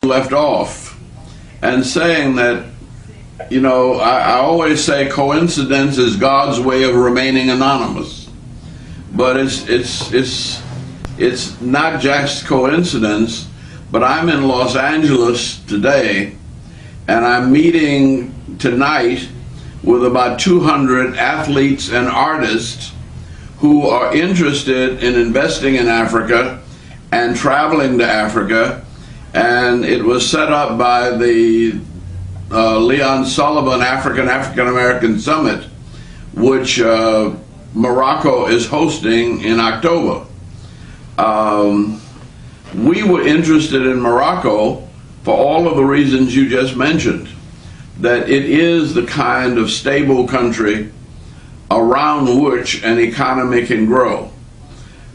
left off, and saying that, you know, I always say coincidence is God's way of remaining anonymous, but it's not just coincidence. But I'm in Los Angeles today, and I'm meeting tonight with about 200 athletes and artists who are interested in investing in Africa and traveling to Africa. And it was set up by the Leon Sullivan African American Summit, which Morocco is hosting in October. We were interested in Morocco for all of the reasons you just mentioned, that it is the kind of stable country around which an economy can grow.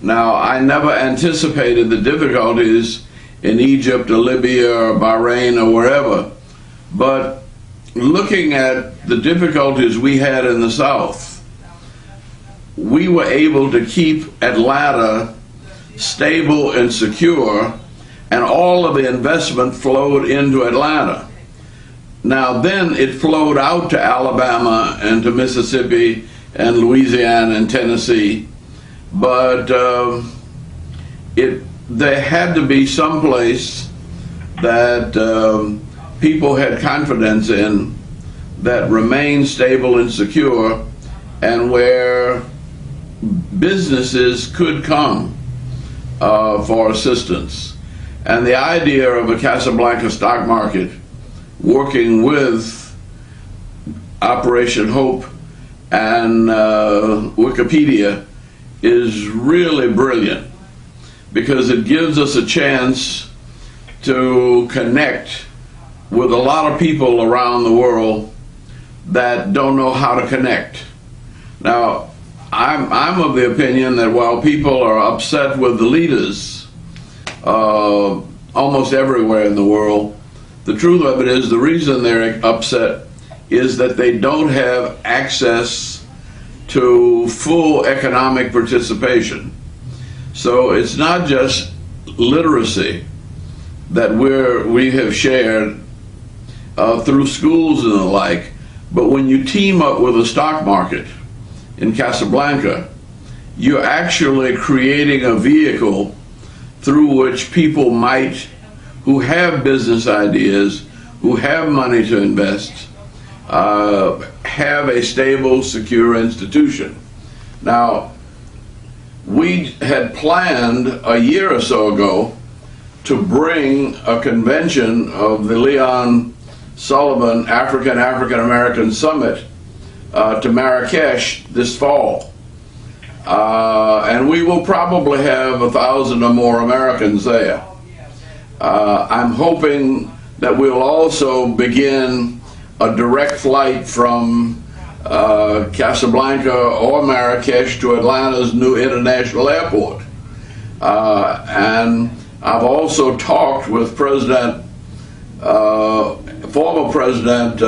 Now, I never anticipated the difficulties in Egypt or Libya or Bahrain or wherever, but looking at the difficulties we had in the South, we were able to keep Atlanta stable and secure, and all of the investment flowed into Atlanta. Now then it flowed out to Alabama and to Mississippi and Louisiana and Tennessee, but there had to be some place that people had confidence in, that remained stable and secure, and where businesses could come for assistance. And the idea of a Casablanca stock market working with Operation Hope and Wikipedia is really brilliant, because it gives us a chance to connect with a lot of people around the world that don't know how to connect. Now, I'm of the opinion that while people are upset with the leaders almost everywhere in the world, the truth of it is the reason they're upset is that they don't have access to full economic participation. So it's not just literacy that we have shared through schools and the like, but when you team up with a stock market in Casablanca, you're actually creating a vehicle through which people might, who have business ideas, who have money to invest, have a stable, secure institution. Now, we had planned a year or so ago to bring a convention of the Leon Sullivan African American Summit to Marrakesh this fall. And we will probably have 1,000 or more Americans there. I'm hoping that we'll also begin a direct flight from Casablanca or Marrakesh to Atlanta's new international airport. And I've also talked with former President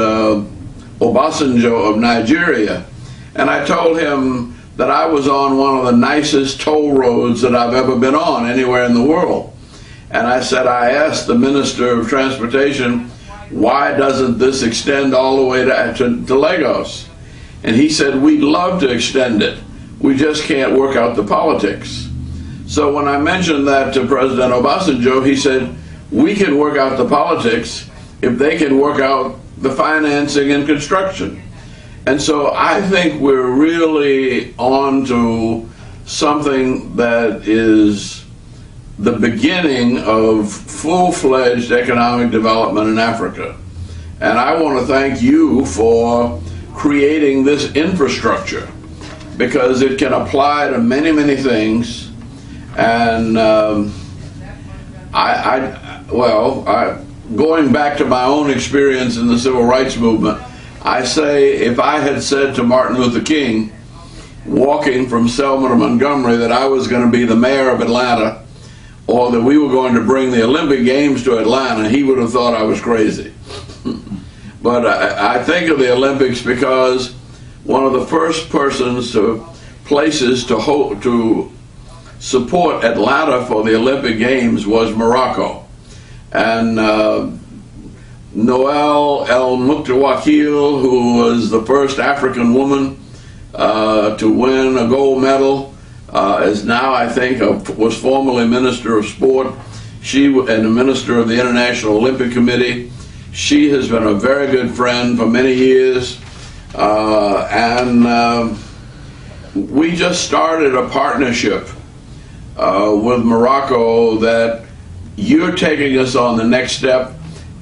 Obasanjo of Nigeria, and I told him that I was on one of the nicest toll roads that I've ever been on anywhere in the world. And I said, I asked the Minister of Transportation, why doesn't this extend all the way to Lagos? And he said, we'd love to extend it, we just can't work out the politics. So when I mentioned that to President Obasanjo, he said, we can work out the politics if they can work out the financing and construction. And so I think we're really on to something that is the beginning of full-fledged economic development in Africa. And I want to thank you for creating this infrastructure, because it can apply to many, many things. And going back to my own experience in the civil rights movement, I say, if I had said to Martin Luther King, walking from Selma to Montgomery, that I was going to be the mayor of Atlanta, or that we were going to bring the Olympic Games to Atlanta, he would have thought I was crazy. But I think of the Olympics because one of the first places to support Atlanta for the Olympic Games was Morocco. and Noel El Muktawakil, who was the first African woman to win a gold medal, is now, I think, was formerly Minister of Sport. She and the Minister of the International Olympic Committee. She has been a very good friend for many years, and we just started a partnership with Morocco that you're taking us on the next step,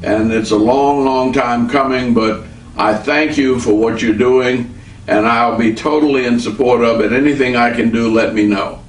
and it's a long, long time coming, but I thank you for what you're doing, and I'll be totally in support of it. Anything I can do, let me know.